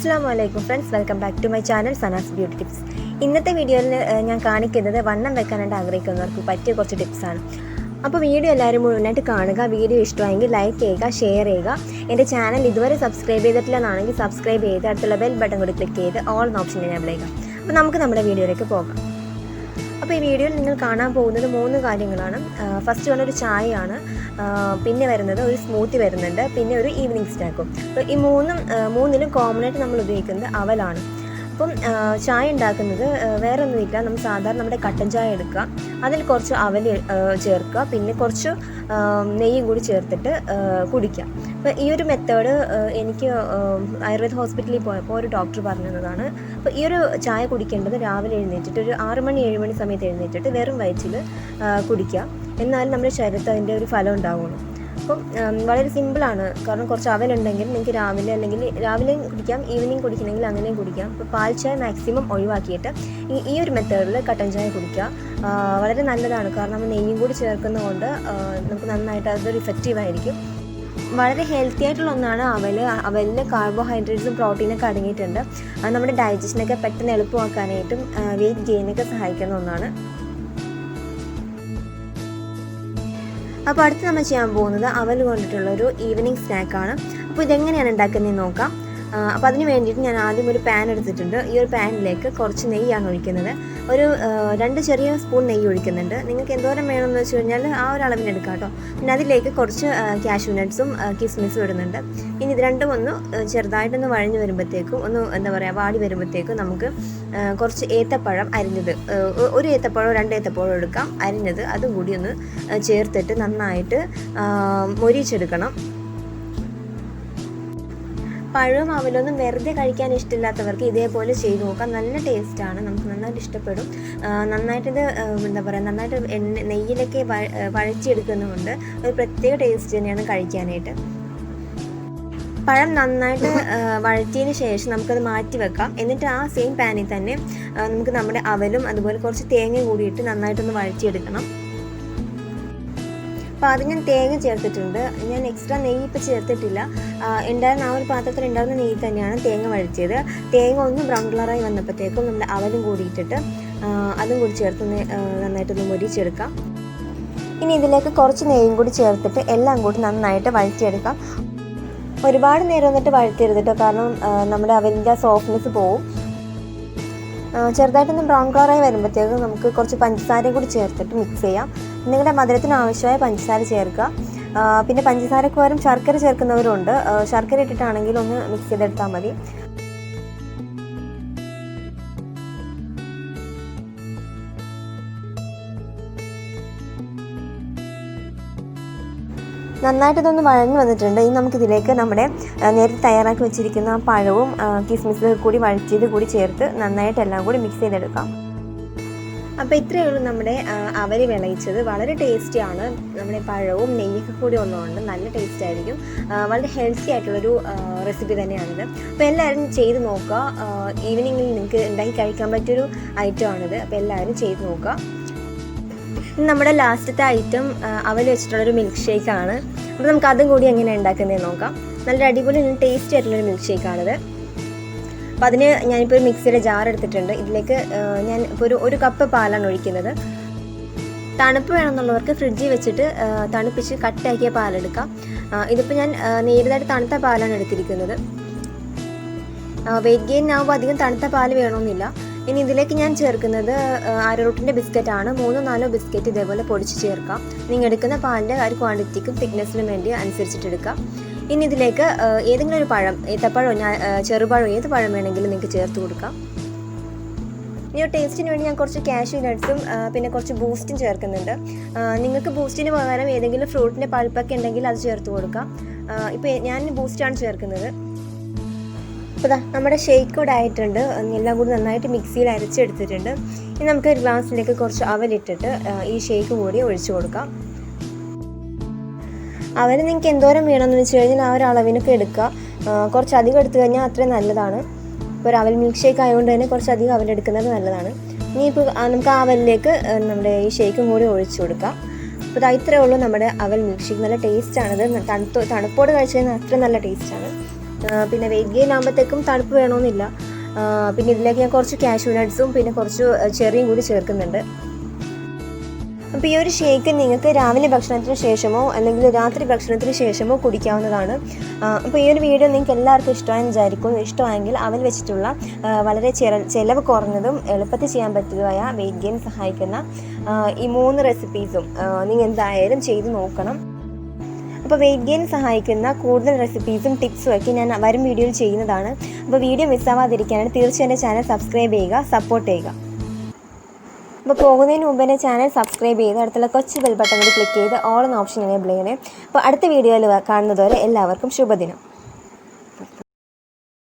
Assalamualaikum friends, welcome back to my channel Sana's Beauty Tips. ഇന്നത്തെ വീഡിയോയിൽ ഞാൻ കാണിക്കുന്നത് വണ്ണം വെക്കാനായിട്ട് ആഗ്രഹിക്കുന്നവർക്ക് പറ്റിയ കുറച്ച് ടിപ്സ് ആണ്. അപ്പോൾ വീഡിയോ എല്ലാവരും മുഴുവനായിട്ട് കാണുക. വീഡിയോ ഇഷ്ടമായെങ്കിൽ ലൈക്ക് ചെയ്യുക, ഷെയർ ചെയ്യുക. എൻ്റെ ചാനൽ ഇതുവരെ സബ്സ്ക്രൈബ് ചെയ്തിട്ടില്ലെന്നാണെങ്കിൽ സബ്സ്ക്രൈബ് ചെയ്ത് അടുത്തുള്ള ബെൽ ബട്ടൺ കൂടി ക്ലിക്ക് ചെയ്ത് ഓൾ എന്ന ഓപ്ഷൻ എനേബിൾ ചെയ്യുക. അപ്പോൾ നമുക്ക് നമ്മുടെ വീഡിയോയിലേക്ക് പോകാം. അപ്പോൾ ഈ വീഡിയോയിൽ നിങ്ങൾ കാണാൻ പോകുന്നത് 3 കാര്യങ്ങളാണ്. ഫസ്റ്റ് വന്നൊരു ചായയാണ്, പിന്നെ വരുന്നത് ഒരു സ്മൂത്തി വരുന്നുണ്ട്, പിന്നെ ഒരു ഈവനിങ് സ്നാക്കും. അപ്പോൾ ഈ മൂന്നിലും കോമൺ ആയിട്ട് നമ്മൾ ഉപയോഗിക്കുന്നത് അവലാണ്. അപ്പം ചായ ഉണ്ടാക്കുന്നത് വേറെ ഒന്നുമില്ല, നമ്മൾ സാധാരണ നമ്മുടെ കട്ടൻ ചായ എടുക്കുക, അതിൽ കുറച്ച് അവൽ ചേർക്കുക, പിന്നെ കുറച്ച് നെയ്യും കൂടി ചേർത്തിട്ട് കുടിക്കുക. അപ്പോൾ ഈ ഒരു മെത്തേഡ് എനിക്ക് ആയുർവേദ ഹോസ്പിറ്റലിൽ പോയപ്പോൾ ഒരു ഡോക്ടർ പറഞ്ഞു തന്നതാണ്. അപ്പോൾ ഈ ഒരു ചായ കുടിക്കേണ്ടത് രാവിലെ എഴുന്നേറ്റിട്ട് ഒരു 6 മണി 7 മണി സമയത്ത് എഴുന്നേറ്റിട്ട് വെറും വയറ്റിൽ കുടിക്കുക. എന്നാലും നമ്മുടെ ശരീരത്തിൽ അതിൻ്റെ ഒരു ഫലം ഉണ്ടാവുള്ളൂ. അപ്പം വളരെ സിമ്പിളാണ്, കാരണം കുറച്ച് അവലുണ്ടെങ്കിൽ നിങ്ങൾക്ക് രാവിലെയും കുടിക്കാം, ഈവനിങ് കുടിക്കണമെങ്കിൽ അങ്ങനെയും കുടിക്കാം. അപ്പോൾ പാൽ ചായ മാക്സിമം ഒഴിവാക്കിയിട്ട് ഈ ഒരു മെത്തേഡിൽ കട്ടൻ ചായ കുടിക്കുക. വളരെ നല്ലതാണ്, കാരണം നമ്മൾ നെയ്യും കൂടി ചേർക്കുന്നതുകൊണ്ട് നമുക്ക് നന്നായിട്ട് അതൊരു ഇഫക്റ്റീവായിരിക്കും. വളരെ ഹെൽത്തി ആയിട്ടുള്ള ഒന്നാണ് അവലിൽ കാർബോഹൈഡ്രേറ്റ്സും പ്രോട്ടീനൊക്കെ അടങ്ങിയിട്ടുണ്ട്. അത് നമ്മുടെ ഡൈജഷനൊക്കെ പെട്ടെന്ന് എളുപ്പമാക്കാനായിട്ടും വെയിറ്റ് ഗെയിനൊക്കെ സഹായിക്കുന്ന ഒന്നാണ്. അപ്പോൾ അടുത്ത് നമ്മൾ ചെയ്യാൻ പോകുന്നത് അവൽ കൊണ്ടിട്ടുള്ളൊരു ഈവനിങ് സ്നാക്കാണ്. അപ്പോൾ ഇതെങ്ങനെയാണ് ഉണ്ടാക്കുന്നതെന്ന് നോക്കാം. അപ്പോൾ അതിന് വേണ്ടിയിട്ട് ഞാൻ ആദ്യം ഒരു പാൻ എടുത്തിട്ടുണ്ട്. ഈ ഒരു പാനിലേക്ക് കുറച്ച് നെയ്യാണ് ഒഴിക്കുന്നത്. ഒരു 2 ചെറിയ സ്പൂൺ നെയ്യ് ഒഴിക്കുന്നുണ്ട്. നിങ്ങൾക്ക് എന്തോരം വേണമെന്ന് വെച്ച് കഴിഞ്ഞാൽ ആ ഒരു അളവിന് എടുക്കാം കേട്ടോ. പിന്നെ അതിലേക്ക് കുറച്ച് കാഷ്യൂ നട്ട്സും കിസ്മിസും ഇടുന്നുണ്ട്. ഇനി ഇത് രണ്ടും ഒന്ന് ചെറുതായിട്ടൊന്ന് വഴഞ്ഞ് വരുമ്പോഴത്തേക്കും വാടി വരുമ്പോഴത്തേക്കും നമുക്ക് കുറച്ച് ഏത്തപ്പഴം അരിഞ്ഞത്, ഒരു ഏത്തപ്പഴമോ 2 ഏത്തപ്പഴമോ എടുക്കാം, അരിഞ്ഞത് അതും കൂടി ഒന്ന് ചേർത്തിട്ട് നന്നായിട്ട് മൊരിച്ചെടുക്കണം. പഴവും അവലൊന്നും വെറുതെ കഴിക്കാൻ ഇഷ്ടമില്ലാത്തവർക്ക് ഇതേപോലെ ചെയ്ത് നോക്കാം. നല്ല ടേസ്റ്റാണ്, നമുക്ക് നന്നായിട്ട് ഇഷ്ടപ്പെടും. നന്നായിട്ടിത് നന്നായിട്ട് നെയ്യിലൊക്കെ വഴച്ചെടുക്കുന്നതുകൊണ്ട് ഒരു പ്രത്യേക ടേസ്റ്റ് തന്നെയാണ് കഴിക്കാനായിട്ട്. പഴം നന്നായിട്ട് വഴറ്റിയതിന് ശേഷം നമുക്കത് മാറ്റി വെക്കാം. എന്നിട്ട് ആ സെയിം പാനിൽ തന്നെ നമുക്ക് നമ്മുടെ അവലും അതുപോലെ കുറച്ച് തേങ്ങ കൂടിയിട്ട് നന്നായിട്ടൊന്ന് വഴറ്റിയെടുക്കണം. അപ്പോൾ അത് ഞാൻ തേങ്ങ ചേർത്തിട്ടുണ്ട്. ഞാൻ എക്സ്ട്രാ നെയ്യ് ഇപ്പോൾ ചേർത്തിട്ടില്ല. ഉണ്ടായിരുന്ന ആ ഒരു പാത്രത്തിൽ ഉണ്ടായിരുന്ന നെയ്യ് തന്നെയാണ് തേങ്ങ വഴറ്റിയത്. തേങ്ങ ഒന്ന് ബ്രൗൺ കളറായി വന്നപ്പോഴത്തേക്കും നമ്മുടെ അവലും കൂടി ഇട്ടിട്ട് അതും കൂടി ചേർത്ത് നന്നായിട്ടൊന്ന് മൊരിച്ചെടുക്കാം. ഇനി ഇതിലേക്ക് കുറച്ച് നെയ്യും കൂടി ചേർത്തിട്ട് എല്ലാം കൂടി നന്നായിട്ട് വഴറ്റിയെടുക്കാം. ഒരുപാട് നേരം വന്നിട്ട് വഴറ്റിയെടുത്തിട്ടോ, കാരണം നമ്മുടെ അവലിൻ്റെ സോഫ്റ്റ്നെസ് പോവും. ചെറുതായിട്ടൊന്ന് ബ്രൗൺ കളറായി വരുമ്പോഴത്തേക്കും നമുക്ക് കുറച്ച് പഞ്ചസാരയും കൂടി ചേർത്തിട്ട് മിക്സ് ചെയ്യാം. നിങ്ങളുടെ മധുരത്തിന് ആവശ്യമായ പഞ്ചസാര ചേർക്കുക. പിന്നെ പഞ്ചസാരക്ക് പകരം ശർക്കര ചേർക്കുന്നവരുണ്ട്. ശർക്കര ഇട്ടിട്ടാണെങ്കിൽ ഒന്ന് മിക്സ് ചെയ്തെടുത്താൽ മതി. നന്നായിട്ട് ഇതൊന്ന് വഴഞ്ഞു വന്നിട്ടുണ്ട്. ഇനി നമുക്കിതിലേക്ക് നമ്മുടെ നേരത്തെ തയ്യാറാക്കി വെച്ചിരിക്കുന്ന പഴവും കിസ്മിസും കൂടി വഴറ്റിയത് കൂടി ചേർത്ത് നന്നായിട്ട് എല്ലാം കൂടി മിക്സ് ചെയ്തെടുക്കാം. അപ്പോൾ ഇത്രയേ ഉള്ളൂ നമ്മുടെ അവൽ വിളയിച്ചത്. വളരെ ടേസ്റ്റിയാണ്. നമ്മുടെ പഴവും നെയ്യൊക്കെ കൂടി ഉള്ളതുകൊണ്ട് നല്ല ടേസ്റ്റ് ആയിരിക്കും. വളരെ ഹെൽത്തി ആയിട്ടുള്ളൊരു റെസിപ്പി തന്നെയാണിത്. അപ്പോൾ എല്ലാവരും ചെയ്ത് നോക്കുക. ഈവനിങ്ങിൽ നിങ്ങൾക്ക് ഉണ്ടാക്കി കഴിക്കാൻ പറ്റിയൊരു ഐറ്റമാണിത്. അപ്പോൾ എല്ലാവരും ചെയ്ത് നോക്കുക. നമ്മുടെ ലാസ്റ്റത്തെ ഐറ്റം അവൽ വെച്ചിട്ടുള്ളൊരു മിൽക്ക് ഷേക്കാണ്. അപ്പോൾ നമുക്ക് അതും കൂടി എങ്ങനെ ഉണ്ടാക്കുന്നതെന്ന് നോക്കാം. നല്ല അടിപൊളി ടേസ്റ്റി ആയിട്ടുള്ളൊരു മിൽക്ക് ഷേക്കാണിത്. അപ്പോൾ അതിന് ഞാനിപ്പോൾ ഒരു മിക്സിയുടെ ജാർ എടുത്തിട്ടുണ്ട്. ഇതിലേക്ക് ഞാൻ ഇപ്പോൾ ഒരു കപ്പ് പാലാണ് ഒഴിക്കുന്നത്. തണുപ്പ് വേണമെന്നുള്ളവർക്ക് ഫ്രിഡ്ജിൽ വെച്ചിട്ട് തണുപ്പിച്ച് കട്ടാക്കിയ പാലെടുക്കാം. ഇതിപ്പോൾ ഞാൻ നേരിയതായിട്ട് തണുത്ത പാലാണ് എടുത്തിരിക്കുന്നത്. വെയിറ്റ് ഗെയിൻ ആകുമ്പോൾ അധികം തണുത്ത പാൽ വേണമെന്നില്ല. ഇനി ഇതിലേക്ക് ഞാൻ ചേർക്കുന്നത് അരറൂട്ടിൻ്റെ ബിസ്ക്കറ്റാണ്. 3-4 ബിസ്ക്കറ്റ് ഇതേപോലെ പൊടിച്ച് ചേർക്കാം. നിങ്ങൾ എടുക്കുന്ന പാലിൻ്റെ ഒരു ക്വാണ്ടിറ്റിക്കും തിക്നെസ്സിനും വേണ്ടി അനുസരിച്ചിട്ട് എടുക്കാം. ഇനി ഇതിലേക്ക് ഏതെങ്കിലും ഒരു പഴം, ഏത്തപ്പഴമോ ചെറുപഴമോ ഏത് പഴം വേണമെങ്കിലും നിങ്ങൾക്ക് ചേർത്ത് കൊടുക്കാം. ഇനി ഒരു ടേസ്റ്റിന് വേണ്ടി ഞാൻ കുറച്ച് കാഷ്യൂ നട്ട്സും പിന്നെ കുറച്ച് ബൂസ്റ്റും ചേർക്കുന്നുണ്ട്. നിങ്ങൾക്ക് ബൂസ്റ്റിന് പകരം ഏതെങ്കിലും ഫ്രൂട്ടിൻ്റെ പൾപ്പൊക്കെ ഉണ്ടെങ്കിൽ അത് ചേർത്ത് കൊടുക്കാം. ഇപ്പോൾ ഞാൻ ബൂസ്റ്റാണ് ചേർക്കുന്നത്. അപ്പോൾ നമ്മുടെ ഷേക്ക് കൂടെ ആയിട്ടുണ്ട്. എല്ലാം കൂടി നന്നായിട്ട് മിക്സിയിൽ അരച്ചെടുത്തിട്ടുണ്ട്. ഇനി നമുക്ക് ഒരു ഗ്ലാസ്സിലേക്ക് കുറച്ച് അവലിട്ടിട്ട് ഈ ഷേക്ക് കൂടി ഒഴിച്ചു കൊടുക്കാം. അവൽ നിങ്ങൾക്ക് എന്തോരം വേണമെന്ന് വെച്ച് കഴിഞ്ഞാൽ ആ ഒരു അളവിനൊക്കെ എടുക്കുക. കുറച്ചധികം എടുത്തു കഴിഞ്ഞാൽ അത്രയും നല്ലതാണ്. ഇപ്പോൾ ഒരു അവൽ മിൽക്ക് ഷേക്ക് ആയതുകൊണ്ട് തന്നെ കുറച്ചധികം അവലെടുക്കുന്നത് നല്ലതാണ്. ഇനിയിപ്പോൾ നമുക്ക് ആ അവലിലേക്ക് നമ്മുടെ ഈ ഷേക്കും കൂടി ഒഴിച്ചു കൊടുക്കാം. അപ്പോൾ ഇത്രയേ ഉള്ളൂ നമ്മുടെ അവൽ മിൽക്ക് ഷേക്ക്. നല്ല ടേസ്റ്റാണിത്. തണുപ്പോട് കഴിച്ചു കഴിഞ്ഞാൽ അത്ര നല്ല ടേസ്റ്റാണ്. പിന്നെ വെയിറ്റ് ഗെയിൻ ആകുമ്പോഴത്തേക്കും തണുപ്പ് വേണമെന്നില്ല. പിന്നെ ഇതിലേക്ക് ഞാൻ കുറച്ച് കാഷ്യൂ നട്ട്സും പിന്നെ കുറച്ച് ചെറിയും കൂടി ചേർക്കുന്നുണ്ട്. അപ്പോൾ ഈ ഒരു ഷേക്ക് നിങ്ങൾക്ക് രാവിലെ ഭക്ഷണത്തിന് ശേഷമോ അല്ലെങ്കിൽ രാത്രി ഭക്ഷണത്തിന് ശേഷമോ കുടിക്കാവുന്നതാണ്. അപ്പോൾ ഈ ഒരു വീഡിയോ നിങ്ങൾക്ക് എല്ലാവർക്കും ഇഷ്ടമായെന്ന് വിചാരിക്കുന്നു. ഇഷ്ടമായെങ്കിൽ അവൽ വെച്ചിട്ടുള്ള വളരെ ചിലവ് കുറഞ്ഞതും എളുപ്പത്തിൽ ചെയ്യാൻ പറ്റിയതുമായ വെയിറ്റ് ഗെയിൻ സഹായിക്കുന്ന ഈ 3 റെസിപ്പീസും നിങ്ങൾ എന്തായാലും ചെയ്ത് നോക്കണം. അപ്പോൾ വെയിറ്റ് ഗെയിൻ സഹായിക്കുന്ന കൂടുതൽ റെസിപ്പീസും ടിപ്സും ഒക്കെ ഞാൻ വരും വീഡിയോയിൽ ചെയ്യുന്നതാണ്. അപ്പോൾ വീഡിയോ മിസ്സാവാതിരിക്കാനാണ് തീർച്ചയായും എൻ്റെ ചാനൽ സബ്സ്ക്രൈബ് ചെയ്യുക, സപ്പോർട്ട് ചെയ്യുക. അപ്പോൾ പോകുന്നതിന് മുമ്പ് എൻ്റെ ചാനൽ സബ്സ്ക്രൈബ് ചെയ്ത് അടുത്തുള്ള കൊച്ചു ബെൽ ബട്ടൺ കൂടി ക്ലിക്ക് ചെയ്ത് ഓൾ എന്ന ഓപ്ഷൻ എനേബിൾ ചെയ്യണേ. അപ്പോൾ അടുത്ത വീഡിയോയിൽ കാണുന്നതുവരെ എല്ലാവർക്കും ശുഭദിനം.